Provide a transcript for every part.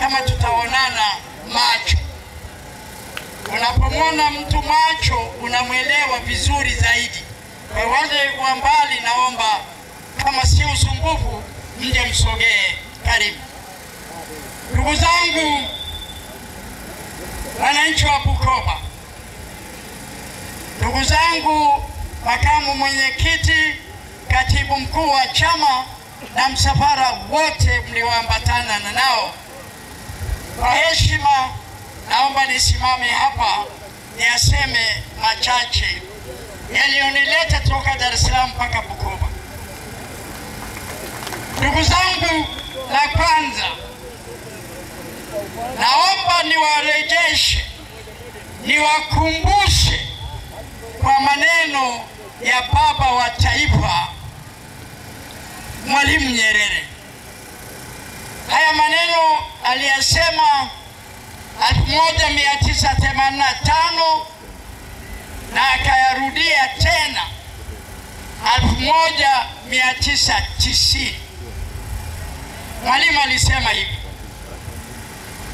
kama tutaonana macho. Unapomwona mtu macho unamwelewa vizuri zaidi. Kwa wale wa mbali naomba kama si usumbufu mje msogee karibu. Ndugu zangu wananchi wa Bukoba, ndugu zangu makamu mwenyekiti, katibu mkuu wa chama na msafara wote mlioambatana nao, kwa heshima naomba nisimame hapa niaseme machache yaliyonileta toka Dar es Salaam mpaka Bukoba. Ndugu zangu, la kwanza naomba niwarejeshe, niwakumbushe kwa maneno ya baba wa taifa Mwalimu Nyerere. Haya maneno aliyasema 1985 na akayarudia tena 1990. Mwalimu alisema hivi: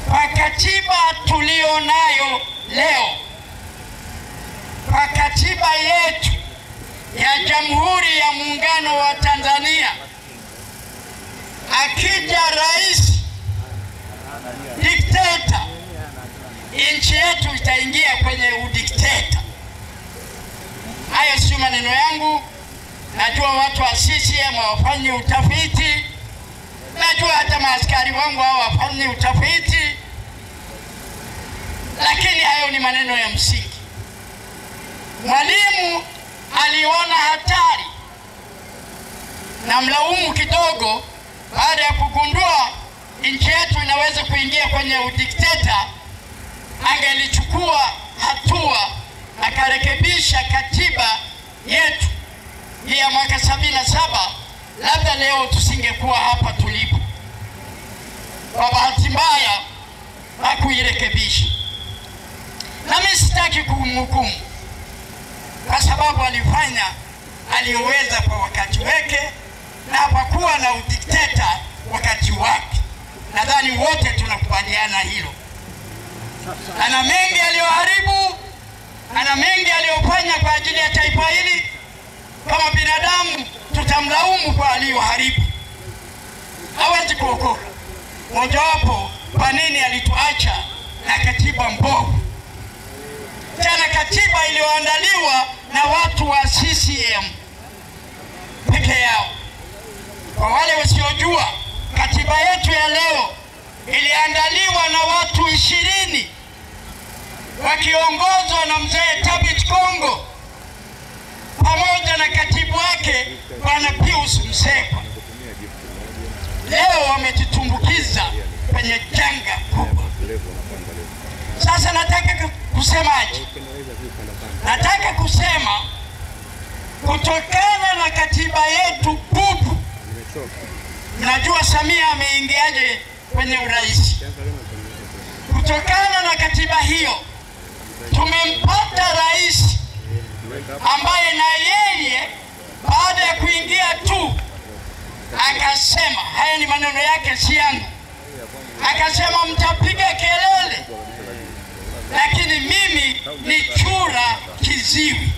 kwa katiba tulionayo leo, kwa katiba yetu ya Jamhuri ya Muungano wa Tanzania, akija rais dikteta, nchi yetu itaingia kwenye udikteta. Hayo si maneno yangu. Najua watu wa CCM wafanye utafiti, najua hata maaskari wangu hao wafanye utafiti, lakini hayo ni maneno ya msingi. Mwalimu aliona hatari, na mlaumu kidogo, baada ya kugundua nchi yetu inaweza kuingia kwenye udikteta, angelichukua hatua akarekebisha katiba yetu ya mwaka 77, labda leo tusingekuwa hapa tulipo. Kwa bahati mbaya hakuirekebisha, na mimi sitaki kumhukumu, kwa sababu alifanya aliyoweza kwa wakati wake, na hapakuwa na udikteta wakati wake. Nadhani wote tunakubaliana hilo. Ana mengi aliyoharibu, ana mengi aliyofanya kwa ajili ya taifa hili. Kama binadamu tutamlaumu kwa aliyoharibu, hawezi kuokoka. Mojawapo kwa nini alituacha na katiba mbovu, tena katiba iliyoandaliwa na watu wa CCM peke yao. Kwa wale wasiojua, katiba yetu ya leo iliandaliwa na watu 20 wakiongozwa na mzee Thabit Kombo pamoja na katibu wake Bwana Pius Msekwa. Leo wametutumbukiza kwenye janga kubwa. Sasa nataka kusemaje? Nataka kusema kutokana na katiba yetu bubu, mnajua Samia ameingiaje kwenye urais. Kutokana na katiba hiyo tumempata rais ambaye na yeye baada ya kuingia tu akasema, haya ni maneno yake si yangu, akasema mtapiga kelele lakini mimi ni chura kiziwi.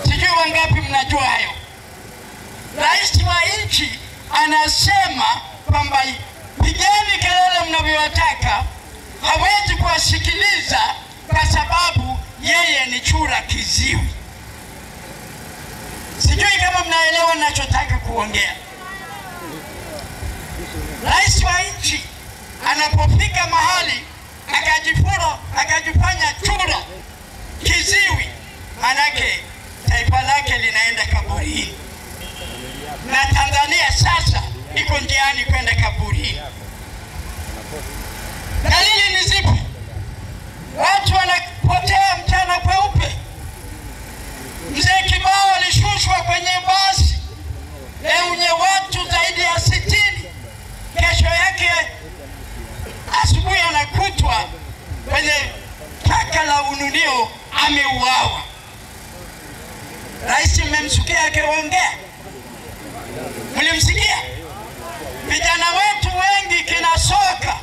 Sijui wangapi mnajua hayo. Rais wa nchi anasema kwamba pigeni kelele mnavyotaka, hawezi kuwasikiliza kwa sababu yeye ni chura kiziwi. Sijui kama mnaelewa ninachotaka kuongea. Rais wa nchi anapofika mahali akajifanya chura kiziwi, manake taifa lake linaenda kaburini, na Tanzania sasa iko njiani kwenda kaburini. Dalili ni zipi? Watu wanapotea mchana kweupe. Mzee Kibao alishushwa kwenye basi lenye watu zaidi ya 60. Kesho yake asubuhi anakutwa kwenye taka la Ununio ameuawa. Rais mmemsikia akiongea? Mlimsikia? Vijana wetu wengi kina soka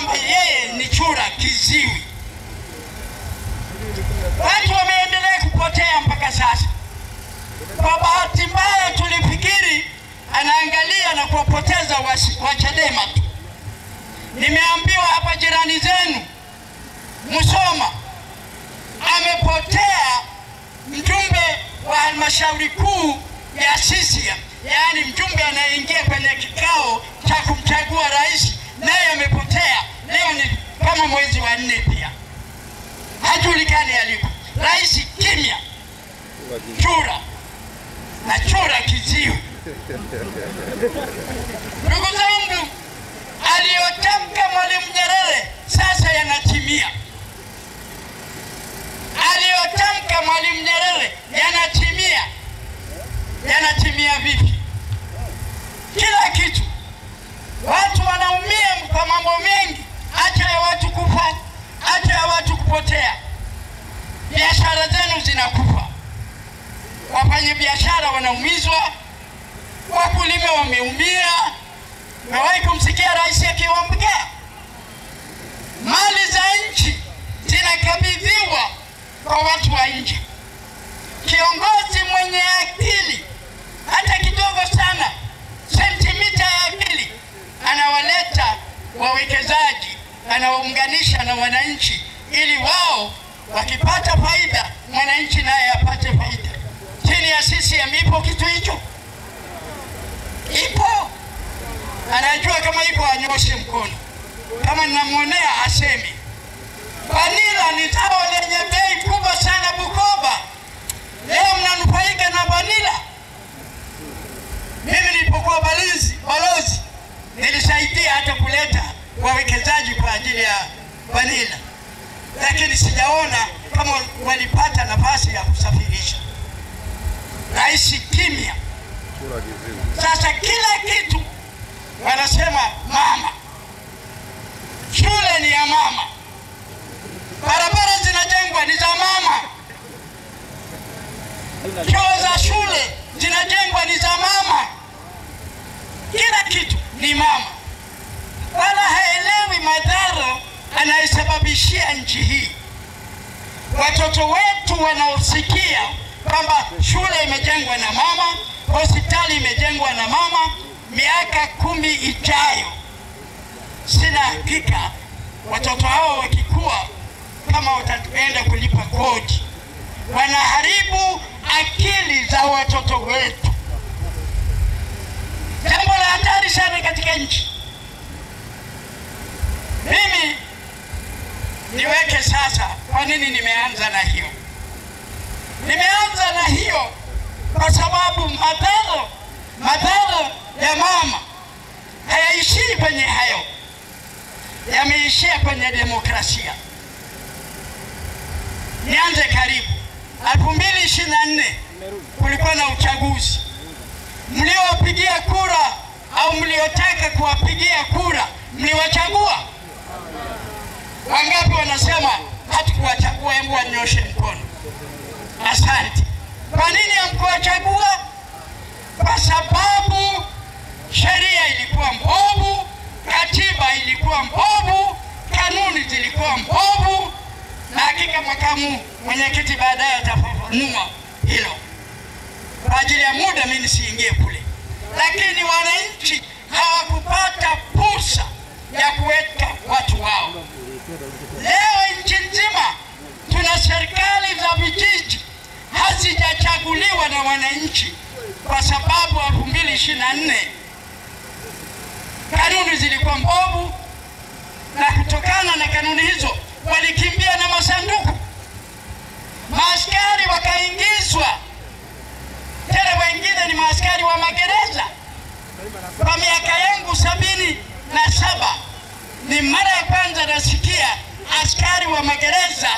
kwamba yeye ni chura kiziwi. Watu wameendelea kupotea mpaka sasa. Kwa bahati mbaya tulifikiri anaangalia na kuwapoteza wa Chadema tu. Nimeambiwa hapa jirani zenu Musoma amepotea mjumbe wa halmashauri kuu ya CCM, yaani mjumbe anayeingia kwenye kikao cha kumchagua rais, naye amepotea. Leo ni kama mwezi wa 4 pia. Hajulikani alipo. Rais kimya. Chura. Na chura kiziwi. Ndugu zangu, aliyotamka Mwalimu Nyerere sasa yanatimia. Aliyotamka Mwalimu Nyerere yanatimia. Yanatimia vipi? Kila kitu. Watu wanaumia kwa mambo mengi, hata ya watu kufa, hata ya watu kupotea. Biashara zenu zinakufa. Wafanya biashara wanaumizwa, wakulima wameumia. Mewahi kumsikia rais akiwaambia mali za nchi zinakabidhiwa kwa watu wa nje. Kiongozi mwenye akili hata kidogo sana, sentimita ya akili, anawaleta wawekezaji, anawaunganisha na wananchi ili wao wakipata faida, mwananchi naye apate faida. Chini ya CCM ipo kitu hicho? Ipo. Anajua kama ipo anyoshe mkono. Kama ninamuonea aseme. Vanila ni zao lenye bei kubwa sana Bukoba. Leo mnanufaika na vanila. Mimi nilipokuwa balozi nilisaidia hata kuleta wawekezaji kwa ajili ya vanila. Lakini sijaona kama walipata nafasi ya kusafirisha. Rais kimya. Sasa kila kitu wanasema mama. Shule ni ya mama. Barabara zinajengwa ni za mama. Choo za shule zinajengwa ni za mama. Kila kitu ni mama. Wala haelewi madhara anayesababishia nchi hii. Watoto wetu wanaosikia kwamba shule imejengwa na mama, hospitali imejengwa na mama, miaka 10 ijayo, sina hakika watoto hao wakikua kama wataenda kulipa kodi. Wanaharibu akili za watoto wetu. Jambo la hatari sana katika nchi. Mimi niweke sasa kwa nini nimeanza na hiyo. Nimeanza na hiyo kwa sababu madhara ya mama hayaishii kwenye hayo, yameishia kwenye demokrasia. Nianze karibu 2024 kulikuwa na uchaguzi. Mliowapigia kura au mliotaka kuwapigia kura mliwachagua? Wangapi wanasema hatukuwachagua? Hebu wanyoshe mkono. Asante. Kwa nini hamkuwachagua? Kwa sababu sheria ilikuwa mbovu, katiba ilikuwa mbovu, kanuni zilikuwa mbovu, na hakika makamu mwenyekiti baadaye atafafanua hilo. Kwa ajili ya muda mimi nisiingie kule. Lakini wananchi hawakupata fursa ya kuweka watu wao. Leo nchi nzima tuna serikali za vijiji hazijachaguliwa na wananchi kwa sababu 2024 kanuni zilikuwa mbovu, na kutokana na kanuni hizo walikimbia na masanduku. Maaskari wakaingizwa. Tena wengine ni maaskari wa magereza. Kwa miaka yangu 77 ni mara ya kwanza nasikia askari wa magereza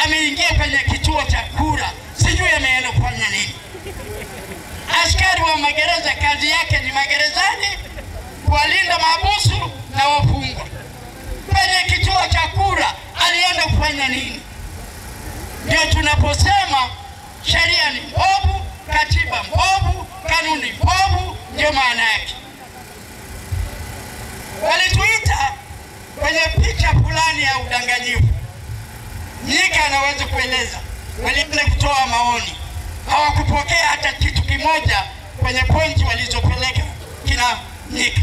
ameingia kwenye kituo cha kura. Sijui ameenda kufanya nini. Askari wa magereza kazi yake ni magerezani kuwalinda mahabusu na wafungwa. Kwenye kituo cha kura alienda kufanya nini? Ndio tunaposema sheria ni mbovu, katiba mbovu, kanuni mbovu, ndio maana yake. Walituita kwenye picha fulani ya udanganyifu. Nyika anaweza kueleza, walienda kutoa maoni, hawakupokea hata kitu kimoja kwenye pointi walizopeleka kina Nyika.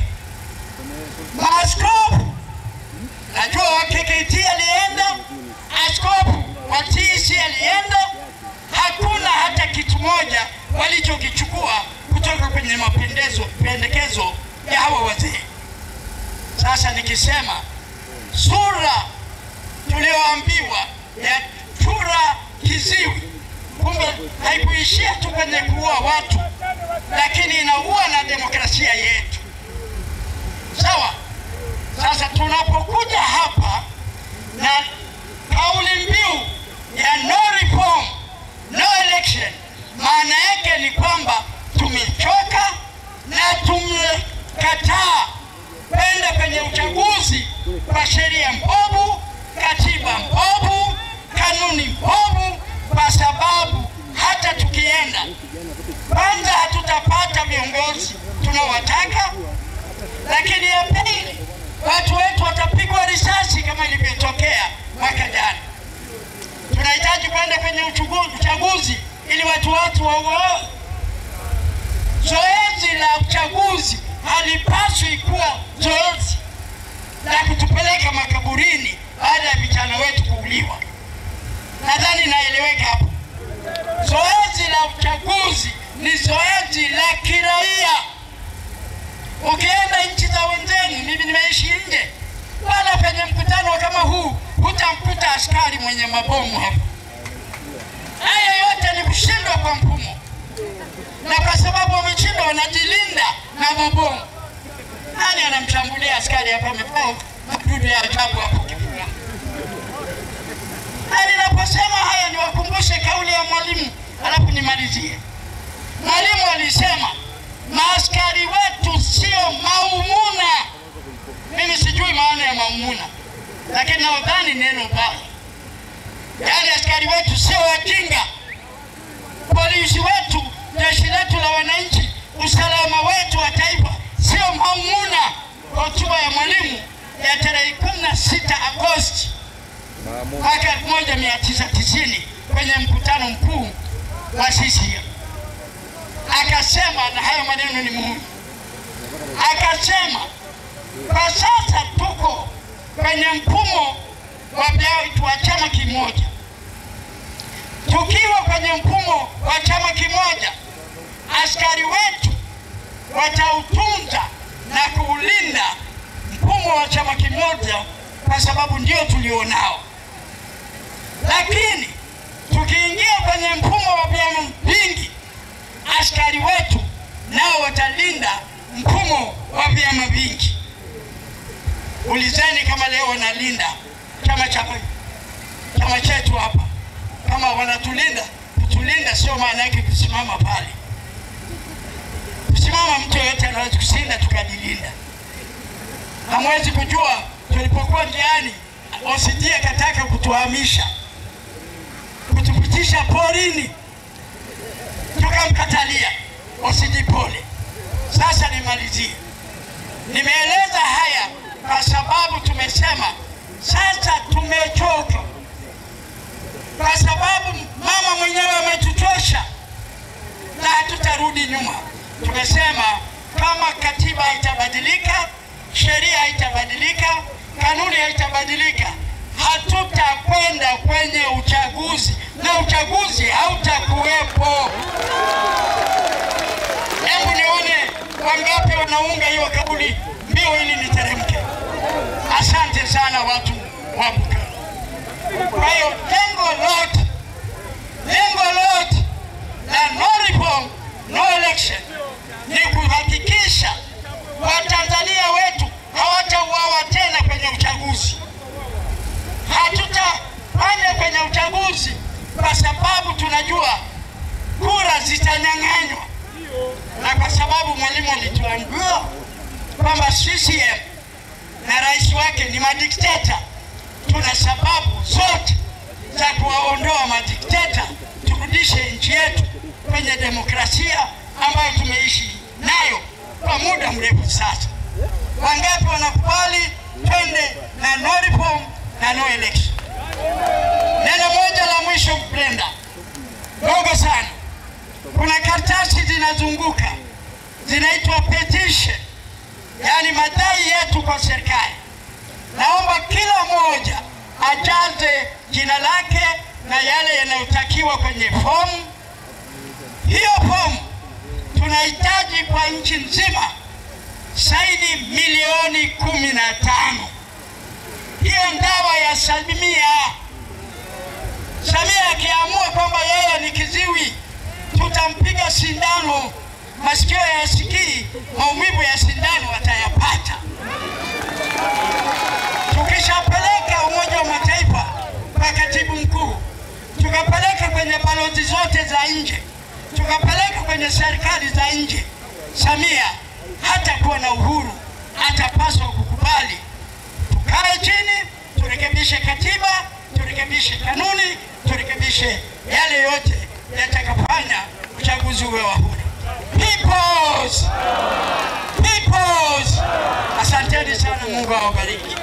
Maaskofu, najua wa KKT alienda, askofu wa TC alienda, hakuna hata kitu moja walichokichukua kutoka kwenye pendekezo ya hawa wazee. Sasa nikisema sura tulioambiwa ya chura kiziwi, kumbe haikuishia tu kwenye kuua watu, lakini inaua na demokrasia yetu. Sawa? Sasa tunapokuja hapa na kauli mbiu ya no reform, no election, maana yake ni kwamba tumechoka na tumekataa kwenda kwenye uchaguzi kwa sheria mbovu, katiba mbovu, kanuni mbovu, kwa sababu hata tukienda, kwanza hatutapata viongozi tunawataka, lakini ya pili, watu wetu watapigwa risasi kama ilivyotokea mwaka jana. Tunahitaji kwenda kwenye uchaguzi ili watu wauawe. Zoezi la uchaguzi halipaswi kuwa zoezi la kutupeleka makaburini baada ya vijana wetu kuuliwa. Nadhani naeleweka hapo. Zoezi la uchaguzi ni zoezi la kiraia. Ukienda nchi za wenzenu, mimi nimeishi nje, wala kwenye mkutano kama huu hutamkuta askari mwenye mabomu hapo. Haya yote ni kushindwa kwa mfumo, na kwa sababu wameshindwa wanajilinda na mabomu. Nani anamshambulia askari hapa amepao madudu ya ajabu hapo kifua? Na ninaposema haya niwakumbushe kauli ya mwalimu, alafu nimalizie. Mwalimu alisema maaskari wetu sio maumuna. Mimi sijui maana ya maumuna, lakini nadhani neno baya. Yaani askari wetu sio wajinga. Polisi wetu, jeshi letu la wananchi, usalama wetu wa taifa sio maumuna. Hotuba ya mwalimu ya tarehe 16 Agosti mwaka 1990 kwenye mkutano mkuu wa CCM. Akasema, na hayo maneno ni muhimu, akasema kwa sasa tuko kwenye mfumo wa chama kimoja. Tukiwa kwenye mfumo wa chama kimoja, askari wetu watautunza na kuulinda mfumo wa chama kimoja kwa sababu ndio tulionao. Lakini tukiingia kwenye mfumo wa vyama vingi, askari wetu nao watalinda mfumo wa vyama vingi. Ulizeni kama leo wanalinda chama chetu hapa. Kama wanatulinda, kutulinda sio maana yake kusimama pale. Kusimama mtu yote anaweza kusinda tukajilinda. Hamwezi kujua tulipokuwa njiani OCD akataka kutuhamisha, kutupitisha porini, tukamkatalia OCD pole. Sasa nimalizie. Nimeeleza haya kwa sababu tumesema sasa tumechoka, kwa sababu mama mwenyewe ametuchosha na hatutarudi nyuma. Tumesema kama katiba haitabadilika, sheria haitabadilika, kanuni haitabadilika, hatutakwenda kwenye uchaguzi na uchaguzi hautakuwepo. Hebu nione wangapi wanaunga hiyo kauli mbiu ili niteremke. Asante sana watu wa Buka. Kwa hiyo lengo lote la no reform, no election ni kuhakikisha Watanzania wetu hawatauawa tena kwenye uchaguzi. Hatutafanya kwenye uchaguzi kwa sababu tunajua kura zitanyang'anywa, na kwa sababu mwalimu alituambia kwamba CCM na rais wake ni madikteta. Tuna sababu zote za kuwaondoa madikteta, turudishe nchi yetu kwenye demokrasia ambayo tumeishi nayo kwa muda mrefu sasa. Wangapi wanakubali twende na zinazunguka zinaitwa petition, yani madai yetu kwa serikali. Naomba kila mmoja ajaze jina lake na yale yanayotakiwa kwenye fomu. Hiyo fomu tunahitaji kwa nchi nzima saini milioni 15. Hiyo ndawa ya Samia. Samia akiamua kwamba yeye ni kiziwi, tutampiga sindano, masikio yasikii, maumivu ya sindano atayapata. Tukishapeleka Umoja wa Mataifa kwa katibu mkuu, tukapeleka kwenye balozi zote za nje, tukapeleka kwenye serikali za nje, Samia hata kuwa na uhuru, atapaswa kukubali. Tukae chini, turekebishe katiba, turekebishe kanuni, turekebishe yale yote yatakafanya uchaguzi uwe wa huru. Peoples! Asanteni sana, Mungu awabariki.